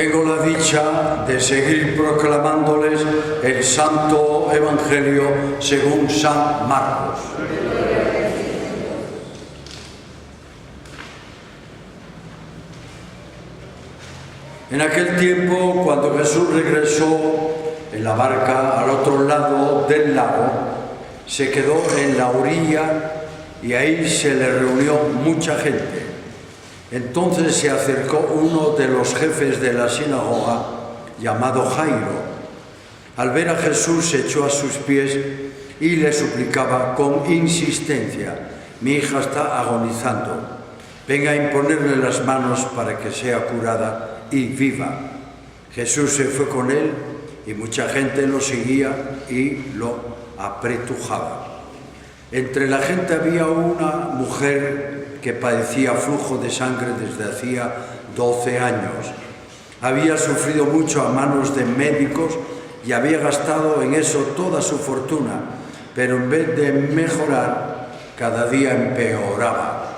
tengo la dicha de seguir proclamándoles el Santo Evangelio según San Marcos. En aquel tiempo, cuando Jesús regresó en la barca al otro lado del lago, se quedó en la orilla y ahí se le reunió mucha gente. Entonces se acercó uno de los jefes de la sinagoga, llamado Jairo. Al ver a Jesús se echó a sus pies y le suplicaba con insistencia: mi hija está agonizando, venga a imponerle las manos para que sea curada y viva. Jesús se fue con él y mucha gente lo seguía y lo apretujaba. Entre la gente había una mujer que padecía flujo de sangre desde hacía 12 años. Había sufrido mucho a manos de médicos y había gastado en eso toda su fortuna, pero en vez de mejorar, cada día empeoraba.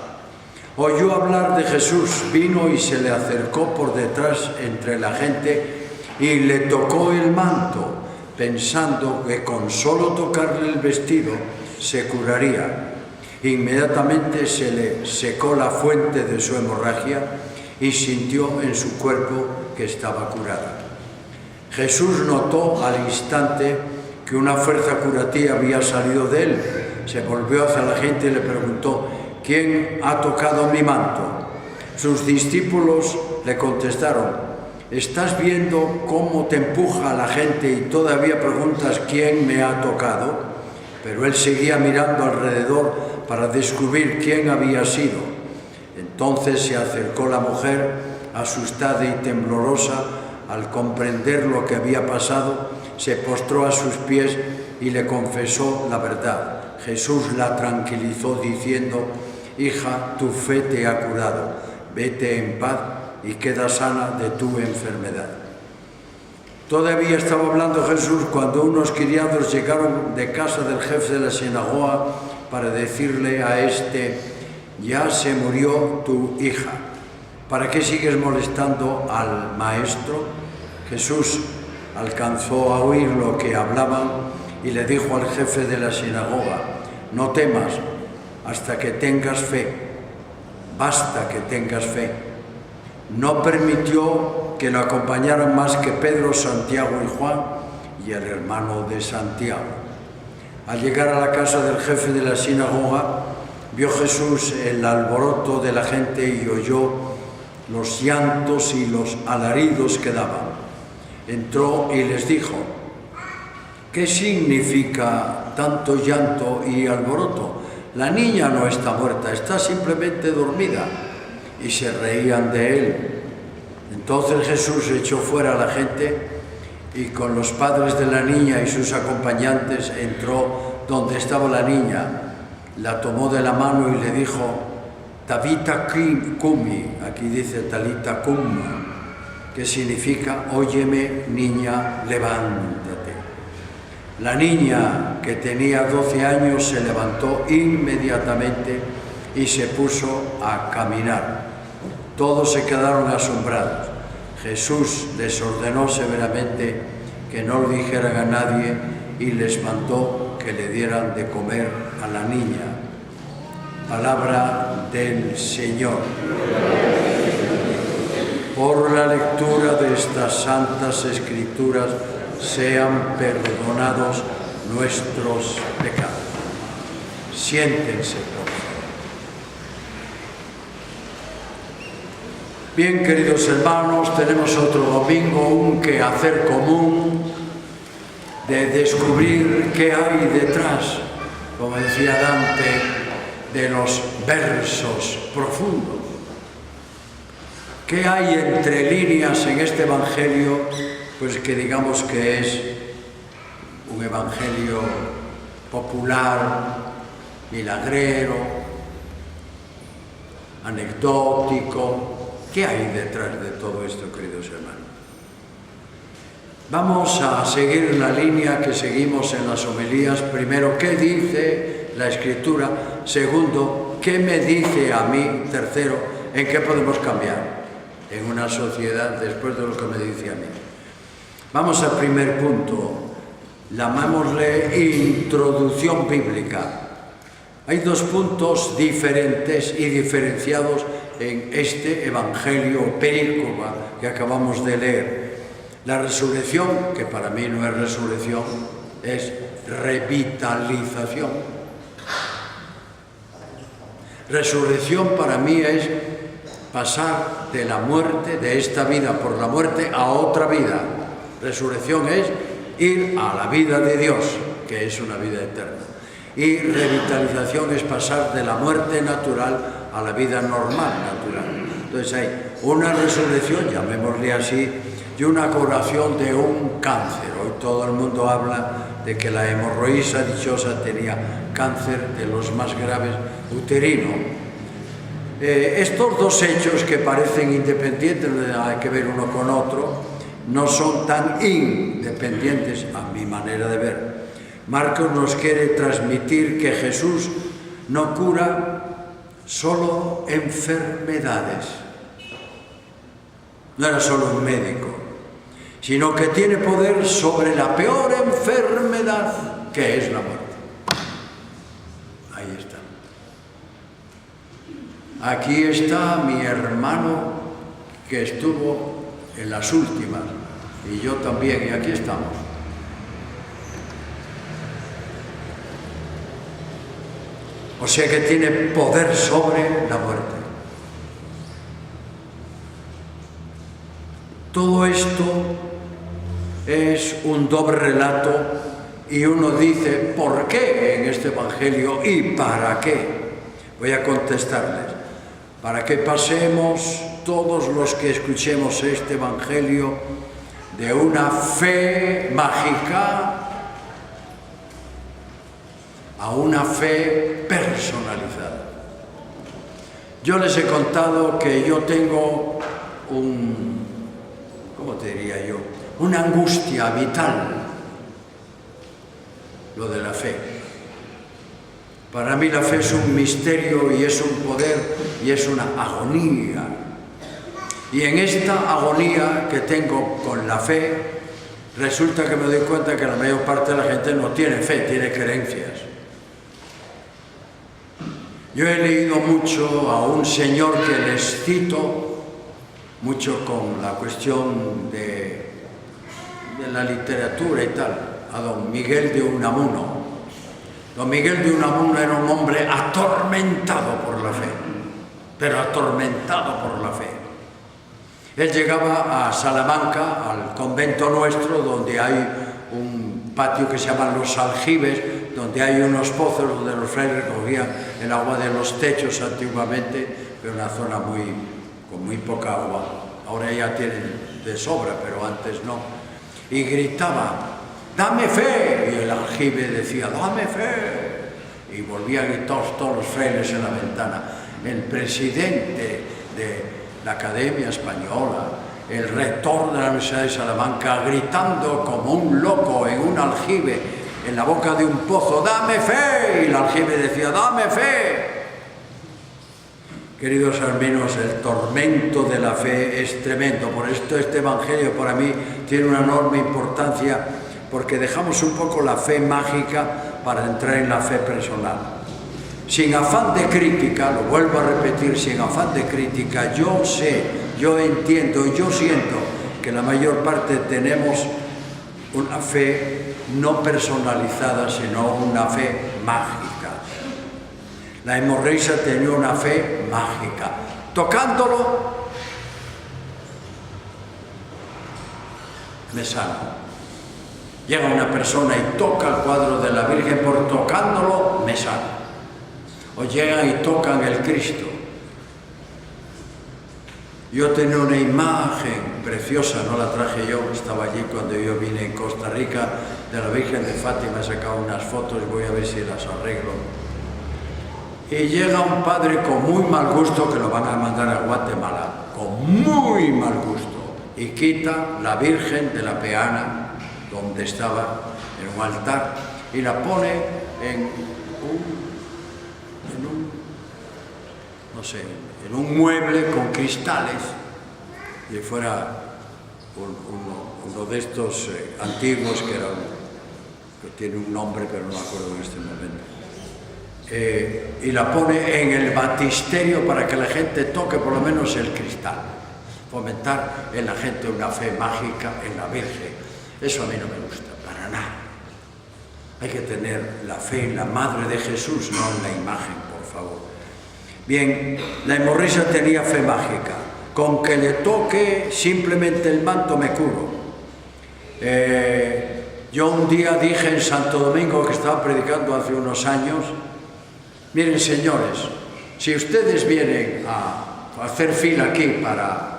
Oyó hablar de Jesús, vino y se le acercó por detrás entre la gente y le tocó el manto, pensando que con solo tocarle el vestido se curaría. Inmediatamente se le secó la fuente de su hemorragia y sintió en su cuerpo que estaba curada. Jesús notó al instante que una fuerza curativa había salido de él. Se volvió hacia la gente y le preguntó: ¿quién ha tocado mi manto? Sus discípulos le contestaron: ¿estás viendo cómo te empuja la gente y todavía preguntas quién me ha tocado? Pero él seguía mirando alrededor para descubrir quién había sido. Entonces se acercó la mujer, asustada y temblorosa. Al comprender lo que había pasado, se postró a sus pies y le confesó la verdad. Jesús la tranquilizó diciendo: hija, tu fe te ha curado, vete en paz y queda sana de tu enfermedad. Todavía estaba hablando Jesús cuando unos criados llegaron de casa del jefe de la sinagoga para decirle a este: ya se murió tu hija, ¿para qué sigues molestando al maestro? Jesús alcanzó a oír lo que hablaban y le dijo al jefe de la sinagoga: no temas, hasta que tengas fe, basta que tengas fe. No permitió que lo acompañaran más que Pedro, Santiago y Juan y el hermano de Santiago. Al llegar a la casa del jefe de la sinagoga, vio Jesús el alboroto de la gente y oyó los llantos y los alaridos que daban. Entró y les dijo: ¿qué significa tanto llanto y alboroto? La niña no está muerta, está simplemente dormida. Y se reían de él. Entonces Jesús echó fuera a la gente y con los padres de la niña y sus acompañantes entró donde estaba la niña, la tomó de la mano y le dijo: Tabita cumi, aquí dice Talita cum, que significa: óyeme, niña, levántate. La niña, que tenía 12 años, se levantó inmediatamente y se puso a caminar. Todos se quedaron asombrados. Jesús les ordenó severamente que no lo dijeran a nadie y les mandó que le dieran de comer a la niña. Palabra del Señor. Por la lectura de estas santas escrituras sean perdonados nuestros pecados. Siéntense, por favor. Bien, queridos hermanos, tenemos otro domingo, un quehacer común de descubrir qué hay detrás, como decía Dante, de los versos profundos. ¿Qué hay entre líneas en este Evangelio? Pues que digamos que es un Evangelio popular, milagrero, anecdótico. ¿Qué hay detrás de todo esto, queridos hermanos? Vamos a seguir la línea que seguimos en las homilías. Primero, ¿qué dice la Escritura? Segundo, ¿qué me dice a mí? Tercero, ¿en qué podemos cambiar? en una sociedad después de lo que me dice a mí. Vamos al primer punto, llamémosle introducción bíblica. Hay dos puntos diferentes y diferenciados en este evangelio perícopa que acabamos de leer. La resurrección, que para mí no es resurrección, es revitalización. Resurrección para mí es pasar de la muerte, de esta vida por la muerte, a otra vida. Resurrección es ir a la vida de Dios, que es una vida eterna. Y revitalización es pasar de la muerte natural a la vida normal, natural. Entonces hay una resurrección, llamémosle así, y una curación de un cáncer. Hoy todo el mundo habla de que la hemorroísa dichosa tenía cáncer de los más graves uterino. Estos dos hechos que parecen independientes, hay que ver uno con otro, no son tan independientes a mi manera de ver. Marcos nos quiere transmitir que Jesús no cura solo enfermedades. No era solo un médico, sino que tiene poder sobre la peor enfermedad, que es la muerte. Ahí está. Aquí está mi hermano que estuvo en las últimas, y yo también, y aquí estamos. O sea que tiene poder sobre la muerte. Todo esto es un doble relato y uno dice, ¿por qué en este evangelio y para qué? Voy a contestarles. Para que pasemos todos los que escuchemos este evangelio de una fe mágica a una fe personalizada. Yo les he contado que yo tengo ¿cómo te diría yo? Una angustia vital, lo de la fe. Para mí la fe es un misterio y es un poder y es una agonía. Y en esta agonía que tengo con la fe, resulta que me doy cuenta que la mayor parte de la gente no tiene fe, tiene creencias. Yo he leído mucho a un señor que les cito, mucho con la cuestión de la literatura y tal, a don Miguel de Unamuno. Don Miguel de Unamuno era un hombre atormentado por la fe, pero atormentado por la fe. Él llegaba a Salamanca, al convento nuestro, donde hay un patio que se llama Los Aljibes, donde hay unos pozos donde los frailes recogían el agua de los techos antiguamente, pero una zona con muy poca agua. Ahora ya tienen de sobra, pero antes no. Y gritaba, ¡dame fe! Y el aljibe decía, ¡dame fe! Y volvía a gritar todos los frailes en la ventana. El presidente de la Academia Española, el rector de la Universidad de Salamanca, gritando como un loco en un aljibe, en la boca de un pozo, ¡dame fe! Y el aljibe decía, ¡dame fe! Queridos hermanos, el tormento de la fe es tremendo. Por esto este evangelio para mí tiene una enorme importancia, porque dejamos un poco la fe mágica para entrar en la fe personal. Sin afán de crítica, lo vuelvo a repetir, sin afán de crítica, yo sé, yo entiendo y yo siento que la mayor parte tenemos una fe no personalizada, sino una fe mágica. La hemorroísa tenía una fe mágica. Tocándolo, me sano. Llega una persona y toca el cuadro de la Virgen, por tocándolo, me sano. O llegan y tocan el Cristo. Yo tenía una imagen preciosa, no la traje yo, estaba allí cuando yo vine en Costa Rica, de la Virgen de Fátima, he sacado unas fotos y voy a ver si las arreglo. Y llega un padre con muy mal gusto, que lo van a mandar a Guatemala, con muy mal gusto, y quita la Virgen de la Peana, donde estaba, en un altar, y la pone en un mueble con cristales, y fuera uno de estos antiguos que tiene un nombre pero no me acuerdo en este momento, y la pone en el batisterio para que la gente toque por lo menos el cristal, fomentar en la gente una fe mágica en la Virgen. Eso a mí no me gusta para nada. Hay que tener la fe en la Madre de Jesús, no en la imagen, por favor. Bien, la hemorroísa tenía fe mágica. Con que le toque simplemente el manto me curo. Yo un día dije en Santo Domingo, que estaba predicando hace unos años, miren señores, si ustedes vienen a hacer fila aquí para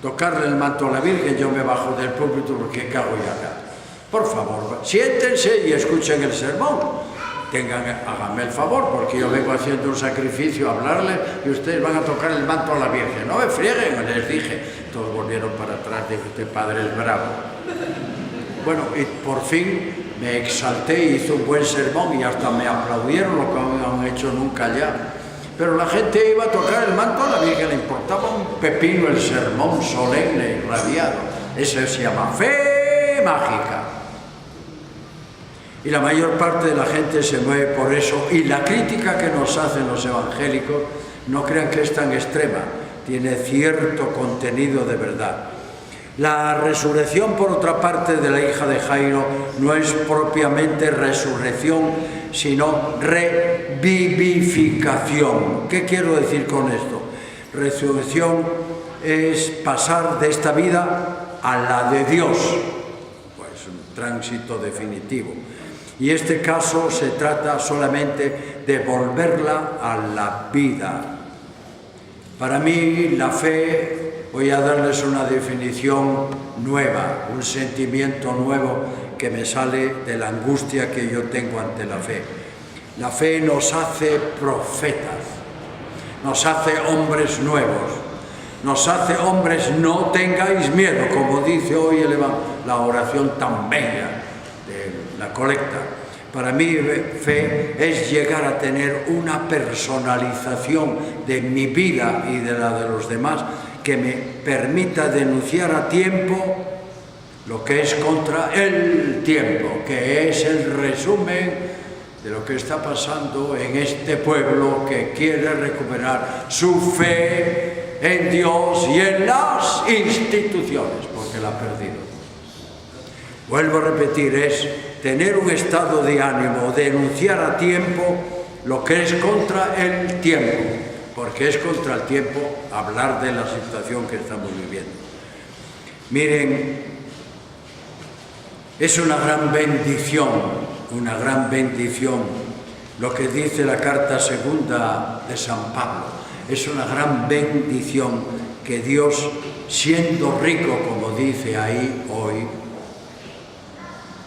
tocarle el manto a la Virgen, yo me bajo del púlpito porque ¿qué hago yo acá? Por favor, siéntense y escuchen el sermón. Háganme el favor, porque yo vengo haciendo un sacrificio a hablarle y ustedes van a tocar el manto a la Virgen. No me frieguen, les dije. Todos volvieron para atrás, dije, este padre es bravo. Bueno, y por fin me exalté, hice un buen sermón y hasta me aplaudieron, lo que no han hecho nunca ya. Pero la gente iba a tocar el manto a la Virgen, le importaba un pepino el sermón solemne y radiado. Eso se llama fe mágica. Y la mayor parte de la gente se mueve por eso, y la crítica que nos hacen los evangélicos, no crean que es tan extrema, tiene cierto contenido de verdad. La resurrección, por otra parte, de la hija de Jairo no es propiamente resurrección, sino revivificación. ¿Qué quiero decir con esto? Resurrección es pasar de esta vida a la de Dios, pues un tránsito definitivo. Y en este caso se trata solamente de volverla a la vida. Para mí la fe, voy a darles una definición nueva, un sentimiento nuevo que me sale de la angustia que yo tengo ante la fe. La fe nos hace profetas, nos hace hombres nuevos, nos hace hombres no tengáis miedo, como dice hoy la oración tan bella de la colecta. Para mí fe es llegar a tener una personalización de mi vida y de la de los demás que me permita denunciar a tiempo lo que es contra el tiempo, que es el resumen de lo que está pasando en este pueblo que quiere recuperar su fe en Dios y en las instituciones, porque la ha perdido. Vuelvo a repetir, es tener un estado de ánimo, denunciar a tiempo lo que es contra el tiempo, porque es contra el tiempo hablar de la situación que estamos viviendo. Miren, es una gran bendición lo que dice la carta segunda de San Pablo. Es una gran bendición que Dios, siendo rico, como dice ahí hoy,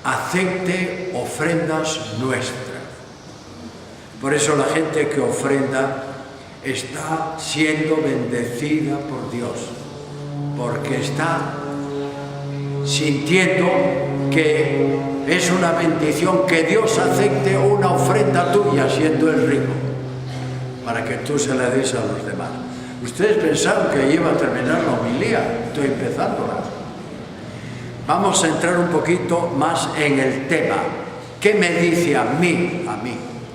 acepte ofrendas nuestras. Por eso la gente que ofrenda está siendo bendecida por Dios, porque está sintiendo que es una bendición que Dios acepte una ofrenda tuya siendo el rico, para que tú se la des a los demás. Ustedes pensaron que iba a terminar la homilía, estoy empezándola. Vamos a entrar un poquito más en el tema. ¿Qué me dice a mí,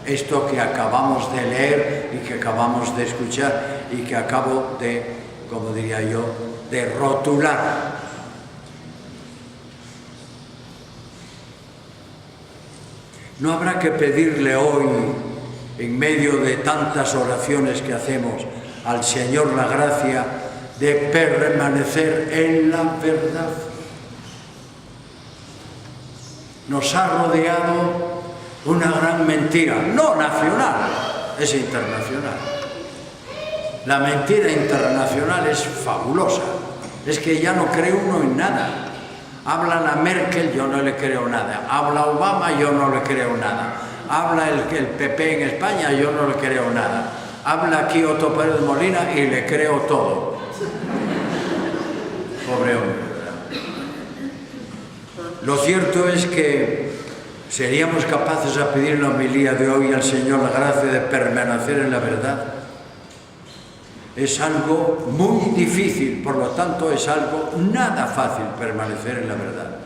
esto que acabamos de leer y que acabamos de escuchar y que acabo de, como diría yo, de rotular? No habrá que pedirle hoy, en medio de tantas oraciones que hacemos, al Señor la gracia de permanecer en la verdad. Nos ha rodeado una gran mentira, no nacional, es internacional. La mentira internacional es fabulosa, es que ya no cree uno en nada. Habla la Merkel, yo no le creo nada. Habla Obama, yo no le creo nada. Habla el PP en España, yo no le creo nada. Habla aquí Otto Pérez Molina y le creo todo. Pobre hombre. Lo cierto es que seríamos capaces a pedir la homilía de hoy al Señor la gracia de permanecer en la verdad. es algo muy difícil, por lo tanto es algo nada fácil permanecer en la verdad.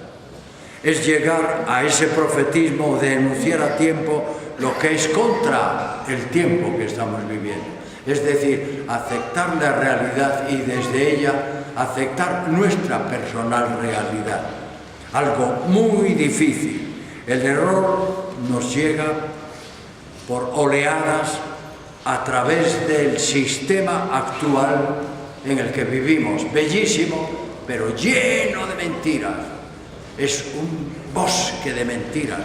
Es llegar a ese profetismo de enunciar a tiempo lo que es contra el tiempo que estamos viviendo. Es decir, aceptar la realidad y desde ella aceptar nuestra personal realidad. Algo muy difícil. El error nos llega por oleadas a través del sistema actual en el que vivimos. Bellísimo, pero lleno de mentiras. Es un bosque de mentiras.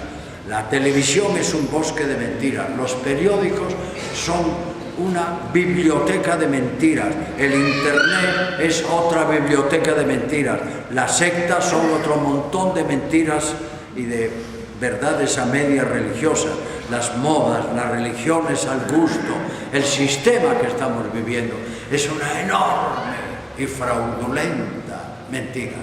La televisión es un bosque de mentiras. Los periódicos son una biblioteca de mentiras. El internet es otra biblioteca de mentiras. Las sectas son otro montón de mentiras y de verdades a medias religiosas. Las modas, las religiones al gusto, el sistema que estamos viviendo es una enorme y fraudulenta mentira.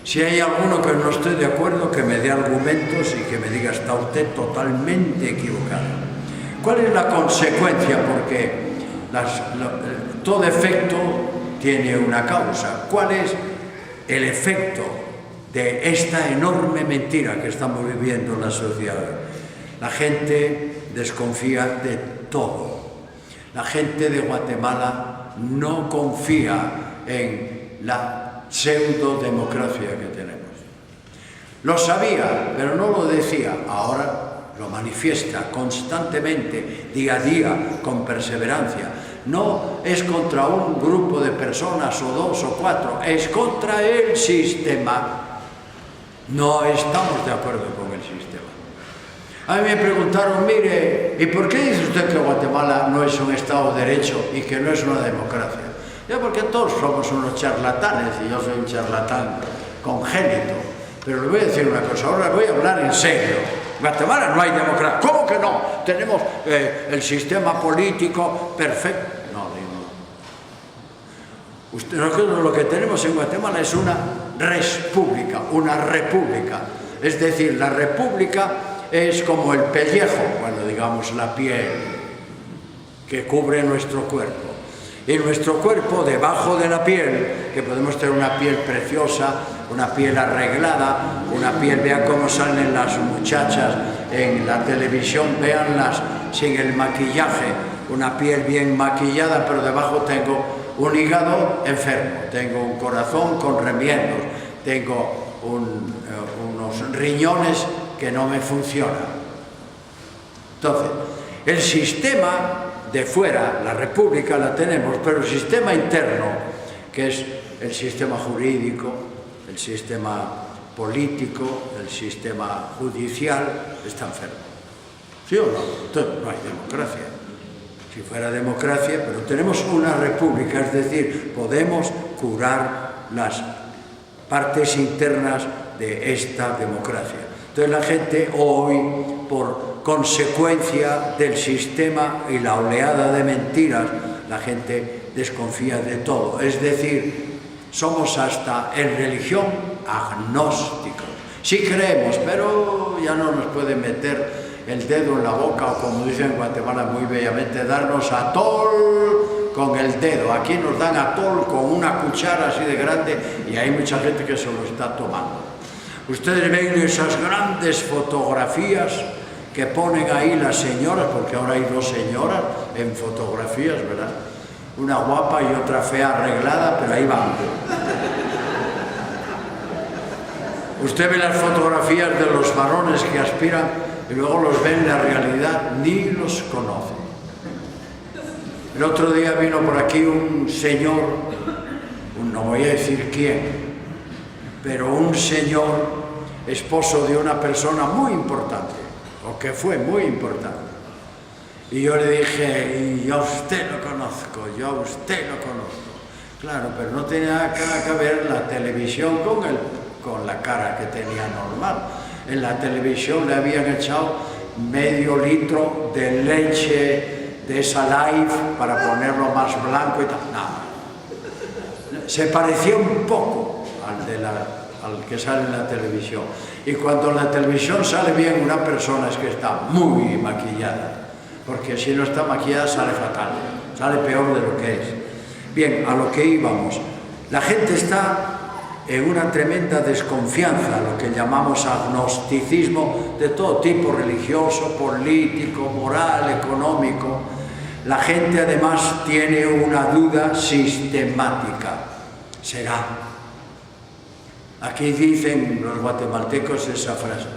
Si hay alguno que no esté de acuerdo, que me dé argumentos y que me diga: está usted totalmente equivocado. ¿Cuál es la consecuencia? Porque todo efecto tiene una causa. ¿Cuál es el efecto de esta enorme mentira que estamos viviendo en la sociedad? La gente desconfía de todo. La gente de Guatemala no confía en la pseudodemocracia que tenemos. Lo sabía, pero no lo decía. Ahora lo manifiesta constantemente, día a día, con perseverancia. No es contra un grupo de personas o dos o cuatro, es contra el sistema. No estamos de acuerdo con el sistema. A mí me preguntaron: mire, ¿y por qué dice usted que Guatemala no es un Estado de Derecho y que no es una democracia? Ya, porque todos somos unos charlatanes y yo soy un charlatán congénito. Pero le voy a decir una cosa, ahora voy a hablar en serio. Guatemala no hay democracia. ¿Cómo que no? Tenemos el sistema político perfecto. No, digo. Nosotros lo que tenemos en Guatemala es una república. Es decir, la república es como el pellejo, bueno, digamos la piel que cubre nuestro cuerpo. Y nuestro cuerpo, debajo de la piel, que podemos tener una piel preciosa, una piel arreglada, una piel, vean cómo salen las muchachas en la televisión, véanlas sin el maquillaje, una piel bien maquillada, pero debajo tengo un hígado enfermo, tengo un corazón con remiendos, tengo unos riñones que no me funcionan. Entonces, el sistema de fuera, la república la tenemos, pero el sistema interno, que es el sistema jurídico, el sistema político, el sistema judicial, está enfermo. ¿Sí o no? Entonces no hay democracia. Si fuera democracia, pero tenemos una república, es decir, podemos curar las partes internas de esta democracia. Entonces la gente hoy, por consecuencia del sistema y la oleada de mentiras, la gente desconfía de todo. Es decir, somos hasta en religión agnósticos. Sí creemos, pero ya no nos pueden meter el dedo en la boca, o como dicen en Guatemala muy bellamente, darnos atol con el dedo. Aquí nos dan atol con una cuchara así de grande y hay mucha gente que se lo está tomando. Ustedes ven esas grandes fotografías que ponen ahí las señoras, porque ahora hay dos señoras en fotografías, ¿verdad? Una guapa y otra fea arreglada, pero ahí van. Usted ve las fotografías de los varones que aspiran y luego los ve en la realidad, ni los conoce. El otro día vino por aquí un señor, no voy a decir quién, pero un señor, esposo de una persona muy importante, o que fue muy importante. Y yo le dije: y yo a usted lo conozco, yo a usted lo conozco. Claro, pero no tenía nada que ver la televisión con la cara que tenía normal. En la televisión le habían echado medio litro de leche de esa Life para ponerlo más blanco y tal. Nada. Se parecía un poco al que sale en la televisión. Y cuando en la televisión sale bien una persona, es que está muy maquillada, porque si no está maquillada sale fatal, sale peor de lo que es. Bien, a lo que íbamos. La gente está en una tremenda desconfianza, lo que llamamos agnosticismo de todo tipo, religioso, político, moral, económico. La gente además tiene una duda sistemática. ¿Será? Aquí dicen los guatemaltecos esa frase.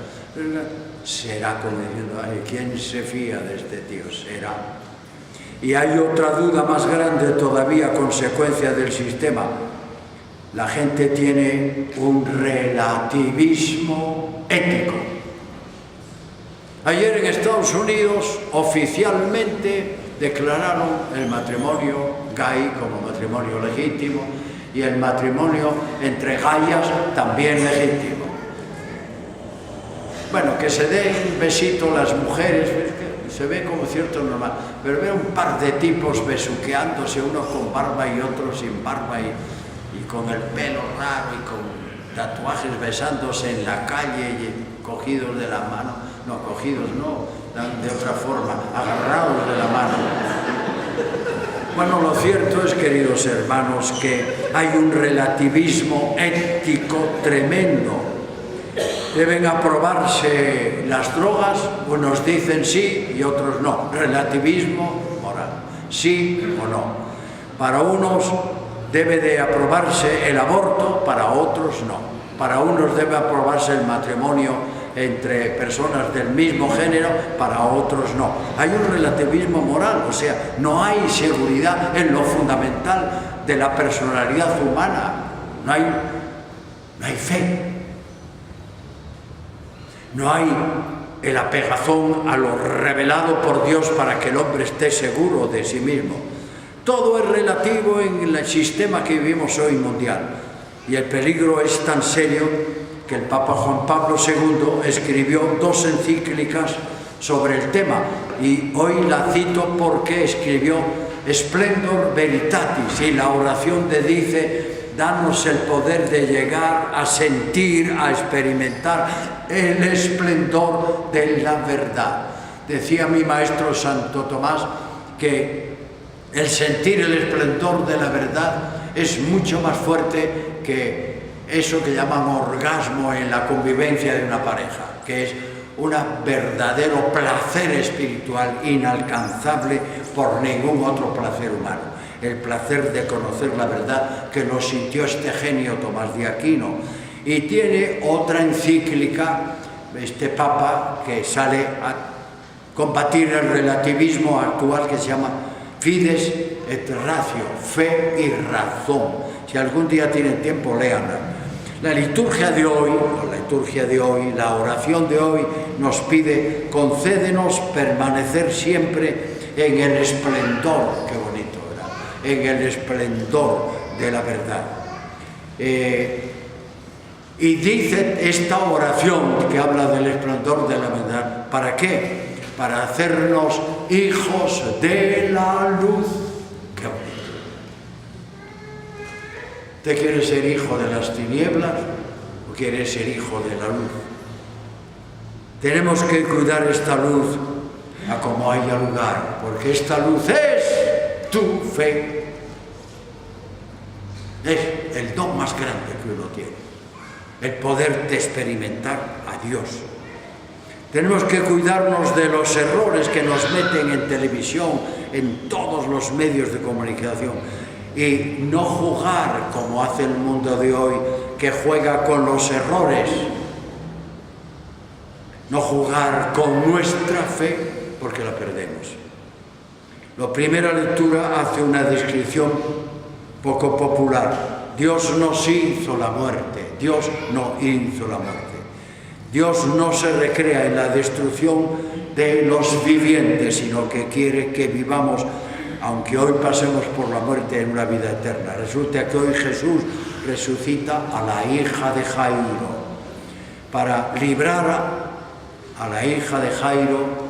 Será, como diciendo, ¿quién se fía de este tío? Será. Y hay otra duda más grande todavía, consecuencia del sistema. La gente tiene un relativismo ético. Ayer en Estados Unidos oficialmente declararon el matrimonio gay como matrimonio legítimo y el matrimonio entre gayas también legítimo. Bueno, que se den besito las mujeres, se ve como cierto normal, pero ver un par de tipos besuqueándose, uno con barba y otro sin barba y con el pelo raro y con tatuajes besándose en la calle y cogidos de la mano, no, cogidos no, de otra forma, agarrados de la mano. Bueno, lo cierto es, queridos hermanos, que hay un relativismo ético tremendo. Deben aprobarse las drogas, unos dicen sí y otros no. Relativismo moral, sí o no. Para unos debe de aprobarse el aborto, para otros no. Para unos debe aprobarse el matrimonio entre personas del mismo género, para otros no. Hay un relativismo moral, o sea, no hay seguridad en lo fundamental de la personalidad humana. No hay fe. No hay el apegazón a lo revelado por Dios para que el hombre esté seguro de sí mismo. Todo es relativo en el sistema que vivimos hoy mundial. Y el peligro es tan serio que el Papa Juan Pablo II escribió 2 encíclicas sobre el tema. Y hoy la cito porque escribió Splendor Veritatis, y la oración dice: danos el poder de llegar a sentir, a experimentar el esplendor de la verdad. Decía mi maestro Santo Tomás que el sentir el esplendor de la verdad es mucho más fuerte que eso que llaman orgasmo en la convivencia de una pareja, que es un verdadero placer espiritual inalcanzable por ningún otro placer humano. El placer de conocer la verdad que lo sintió este genio Tomás de Aquino. Y tiene otra encíclica, este Papa, que sale a combatir el relativismo actual, que se llama Fides et Ratio, fe y razón. Si algún día tienen tiempo, léanla. La liturgia de hoy, la oración de hoy nos pide: concédenos permanecer siempre en el esplendor, qué bonito, ¿verdad?, en el esplendor de la verdad. Y dice esta oración que habla del esplendor de la verdad, ¿para qué? Para hacernos hijos de la luz. Qué bonito. ¿Usted quiere ser hijo de las tinieblas o quiere ser hijo de la luz? Tenemos que cuidar esta luz a como haya lugar, porque esta luz es tu fe. Es el don más grande que uno tiene, el poder de experimentar a Dios. Tenemos que cuidarnos de los errores que nos meten en televisión, en todos los medios de comunicación, y no jugar como hace el mundo de hoy, que juega con los errores. No jugar con nuestra fe, porque la perdemos. La primera lectura hace una descripción poco popular. Dios nos hizo la muerte. Dios no hizo la muerte. Dios no se recrea en la destrucción de los vivientes, sino que quiere que vivamos, aunque hoy pasemos por la muerte, en una vida eterna. Resulta que hoy Jesús resucita a la hija de Jairo. Para librar a la hija de Jairo,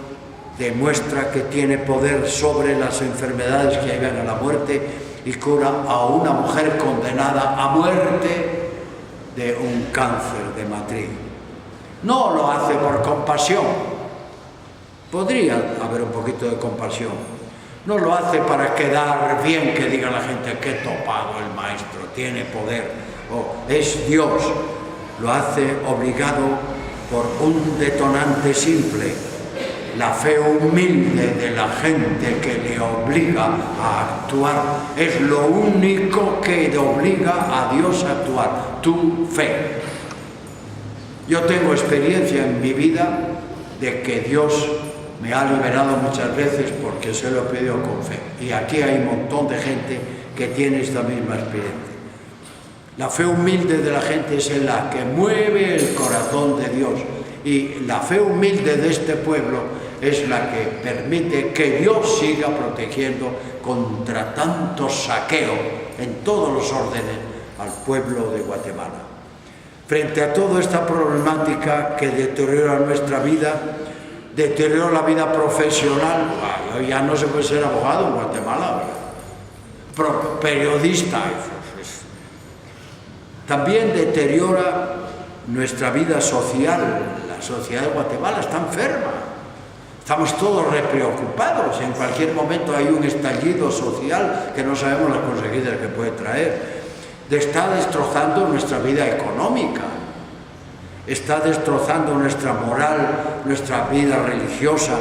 demuestra que tiene poder sobre las enfermedades que llegan a la muerte y cura a una mujer condenada a muerte de un cáncer de matriz. No lo hace por compasión, Podría haber un poquito de compasión. No lo hace para quedar bien, que diga la gente, qué topado el maestro, tiene poder, o es Dios. Lo hace obligado por un detonante simple: la fe humilde de la gente que le obliga a actuar. Es lo único que le obliga a Dios a actuar, tu fe. Yo tengo experiencia en mi vida de que Dios me ha liberado muchas veces porque se lo he pedido con fe. Y aquí hay un montón de gente que tiene esta misma experiencia. La fe humilde de la gente es la que mueve el corazón de Dios. Y la fe humilde de este pueblo es la que permite que Dios siga protegiendo contra tanto saqueo en todos los órdenes al pueblo de Guatemala. Frente a toda esta problemática que deteriora nuestra vida, deteriora la vida profesional, ya no se puede ser abogado en Guatemala, periodista, también deteriora nuestra vida social. La sociedad de Guatemala está enferma, estamos todos preocupados, en cualquier momento hay un estallido social que no sabemos las consecuencias que puede traer. Está destrozando nuestra vida económica, está destrozando nuestra moral, nuestra vida religiosa,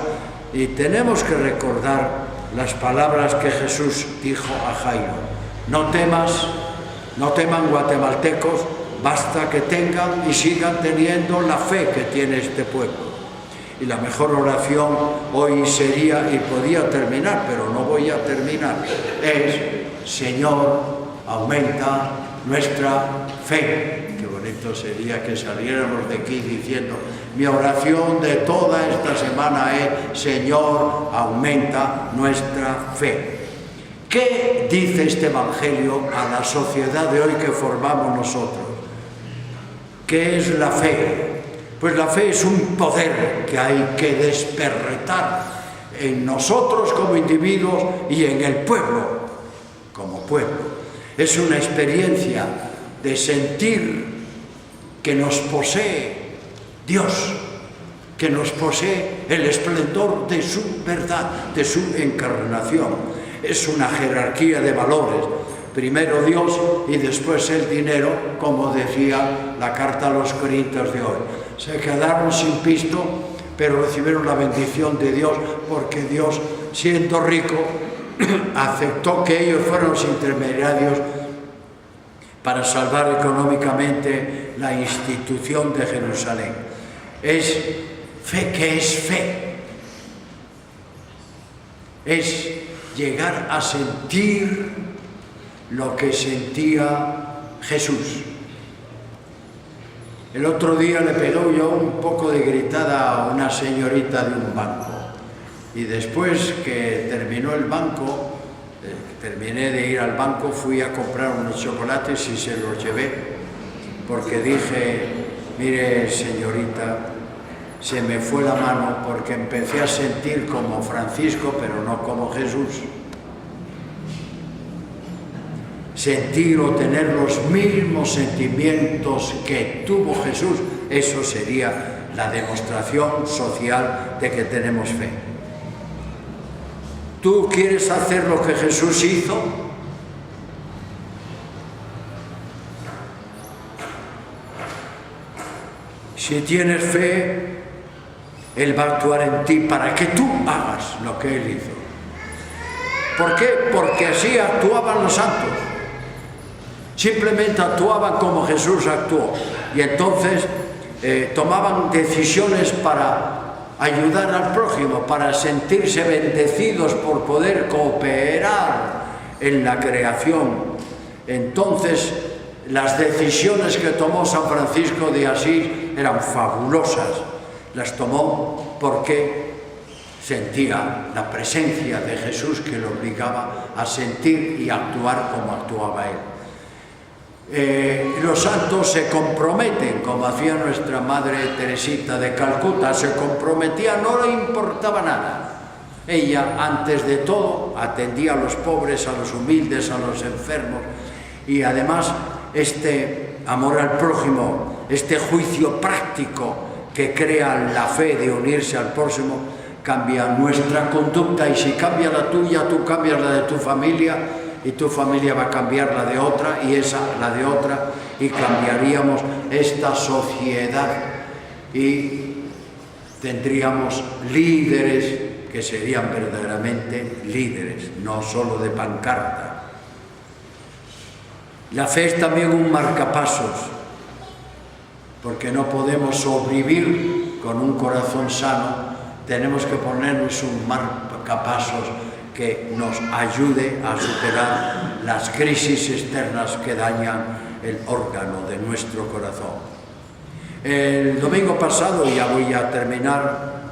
y tenemos que recordar las palabras que Jesús dijo a Jairo: no temas, no teman guatemaltecos, basta que tengan y sigan teniendo la fe que tiene este pueblo. Y la mejor oración hoy sería, y podía terminar, pero no voy a terminar, es: Señor, aumenta nuestra fe. Qué bonito sería que saliéramos de aquí diciendo: mi oración de toda esta semana es: Señor, aumenta nuestra fe. ¿Qué dice este Evangelio a la sociedad de hoy que formamos nosotros? ¿Qué es la fe? Pues la fe es un poder que hay que despertar en nosotros como individuos y en el pueblo como pueblo. Es una experiencia de sentir que nos posee Dios, que nos posee el esplendor de su verdad, de su encarnación. Es una jerarquía de valores: primero Dios y después el dinero, como decía la carta a los Corintios de hoy. Se quedaron sin pisto, pero recibieron la bendición de Dios, porque Dios, siendo rico, aceptó que ellos fueran los intermediarios para salvar económicamente la institución de Jerusalén. Es fe. ¿Qué es fe? Es llegar a sentir lo que sentía Jesús. El otro día le pegó yo un poco de gritada a una señorita de un banco, y después que terminó el banco, terminé de ir al banco, fui a comprar unos chocolates y se los llevé, porque dije: mire, señorita, se me fue la mano, porque empecé a sentir como Francisco, pero no como Jesús. Sentir o tener los mismos sentimientos que tuvo Jesús, eso sería la demostración social de que tenemos fe. ¿Tú quieres hacer lo que Jesús hizo? Si tienes fe, Él va a actuar en ti para que tú hagas lo que Él hizo. ¿Por qué? Porque así actuaban los santos. Simplemente actuaban como Jesús actuó, y entonces tomaban decisiones para ayudar al prójimo, para sentirse bendecidos por poder cooperar en la creación. Entonces, las decisiones que tomó San Francisco de Asís eran fabulosas. Las tomó porque sentía la presencia de Jesús, que lo obligaba a sentir y actuar como actuaba Él. Los santos se comprometen, como hacía nuestra Madre Teresita de Calcuta, se comprometía, no le importaba nada. Ella, antes de todo, atendía a los pobres, a los humildes, a los enfermos, y además este amor al prójimo, este juicio práctico que crea la fe de unirse al próximo, cambia nuestra conducta, y si cambia la tuya, tú cambias la de tu familia, y tu familia va a cambiar la de otra, y esa la de otra, y cambiaríamos esta sociedad, y tendríamos líderes que serían verdaderamente líderes, no solo de pancarta. La fe es también un marcapasos, porque no podemos sobrevivir con un corazón sano, tenemos que ponernos un marcapasos que nos ayude a superar las crisis externas que dañan el órgano de nuestro corazón. El domingo pasado, y ya voy a terminar,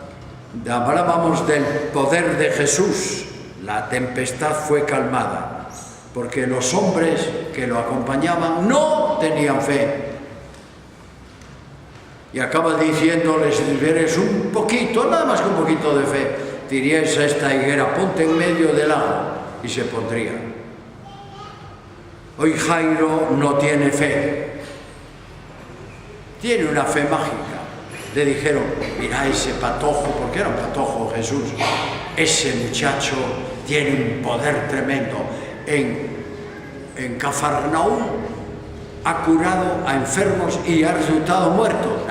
hablábamos del poder de Jesús. La tempestad fue calmada, porque los hombres que lo acompañaban no tenían fe. Y acaba diciéndoles, si tuvierais un poquito, nada más que un poquito de fe, diríais a esta higuera, ponte en medio del agua, y se pondría. Hoy Jairo no tiene fe, tiene una fe mágica. Le dijeron, mira ese patojo, porque era un patojo Jesús, ese muchacho tiene un poder tremendo. En Cafarnaúm ha curado a enfermos y ha resultado muerto.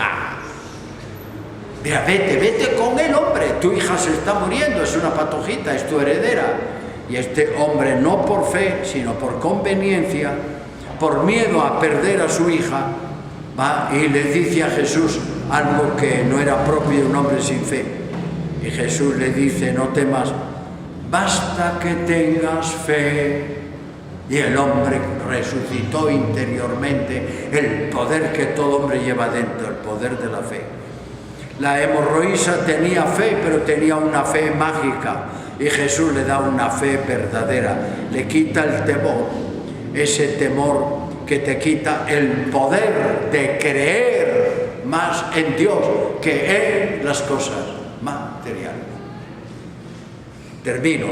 Mira, vete con él, hombre, tu hija se está muriendo, es una patojita, es tu heredera. Y este hombre, no por fe, sino por conveniencia, por miedo a perder a su hija, va y le dice a Jesús algo que no era propio de un hombre sin fe. Y Jesús le dice, no temas, basta que tengas fe. Y el hombre resucitó interiormente, el poder que todo hombre lleva dentro, el poder de la fe. La hemorroísa tenía fe, pero tenía una fe mágica, y Jesús le da una fe verdadera, le quita el temor, ese temor que te quita el poder de creer más en Dios que en las cosas materiales. Termino.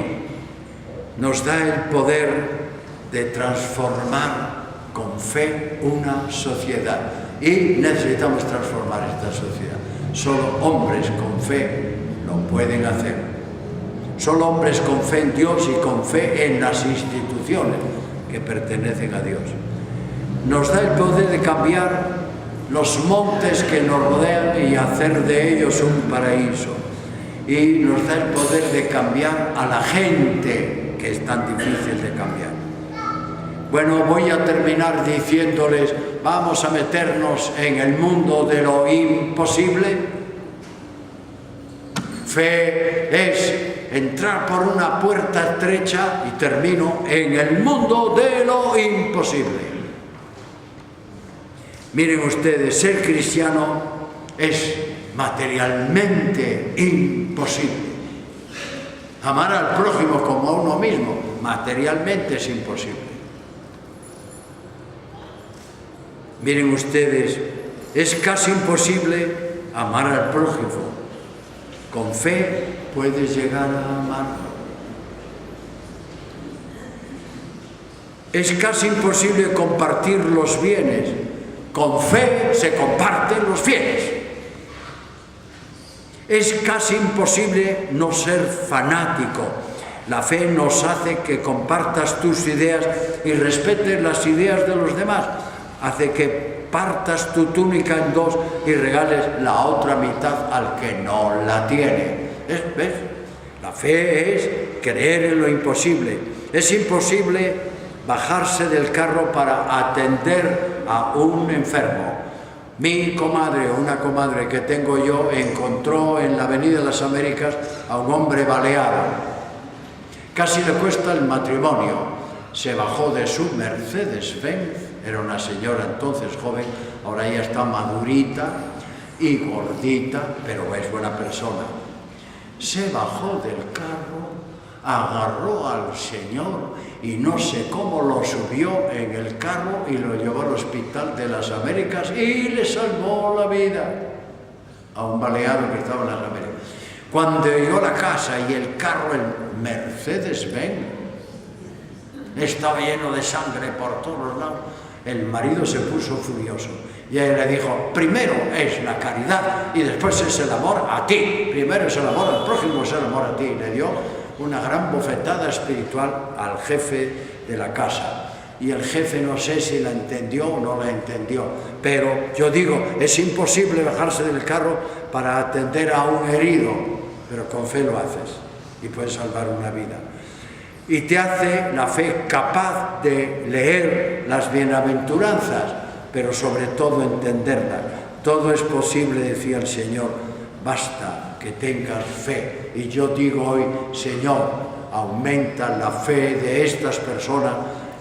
Nos da el poder de transformar con fe una sociedad, y necesitamos transformar esta sociedad. Solo hombres con fe lo pueden hacer. Solo hombres con fe en Dios y con fe en las instituciones que pertenecen a Dios. Nos da el poder de cambiar los montes que nos rodean y hacer de ellos un paraíso. Y nos da el poder de cambiar a la gente, que es tan difícil de cambiar. Bueno, voy a terminar diciéndoles, vamos a meternos en el mundo de lo imposible. Fe es entrar por una puerta estrecha, y termino, en el mundo de lo imposible. Miren ustedes, ser cristiano es materialmente imposible. Amar al prójimo como a uno mismo, materialmente es imposible. Miren ustedes, es casi imposible amar al prójimo. Con fe puedes llegar a amarlo. Es casi imposible compartir los bienes. Con fe se comparten los bienes. Es casi imposible no ser fanático. La fe nos hace que compartas tus ideas y respetes las ideas de los demás. Hace que partas tu túnica en dos y regales la otra mitad al que no la tiene. ¿Ves? La fe es creer en lo imposible. Es imposible bajarse del carro para atender a un enfermo. Mi comadre, una comadre que tengo yo, encontró en la Avenida de las Américas a un hombre baleado. Casi le cuesta el matrimonio. Se bajó de su Mercedes-Benz. Era una señora entonces joven, ahora ya está madurita y gordita, pero es buena persona. Se bajó del carro, agarró al señor y no sé cómo lo subió en el carro y lo llevó al Hospital de las Américas y le salvó la vida a un baleado que estaba en las Américas. Cuando llegó a la casa y el carro, el Mercedes-Benz, estaba lleno de sangre por todos lados, El marido se puso furioso y ella le dijo, primero es la caridad y después es el amor a ti. Primero es el amor al prójimo, es el amor a ti. Y le dio una gran bofetada espiritual al jefe de la casa. Y el jefe no sé si la entendió o no la entendió, pero yo digo, es imposible bajarse del carro para atender a un herido, pero con fe lo haces y puedes salvar una vida. Y te hace la fe capaz de leer las bienaventuranzas, pero sobre todo entenderlas. Todo es posible, decía el Señor, basta que tengas fe. Y yo digo hoy, Señor, aumenta la fe de estas personas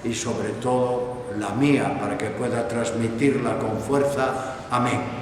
y sobre todo la mía, para que pueda transmitirla con fuerza. Amén.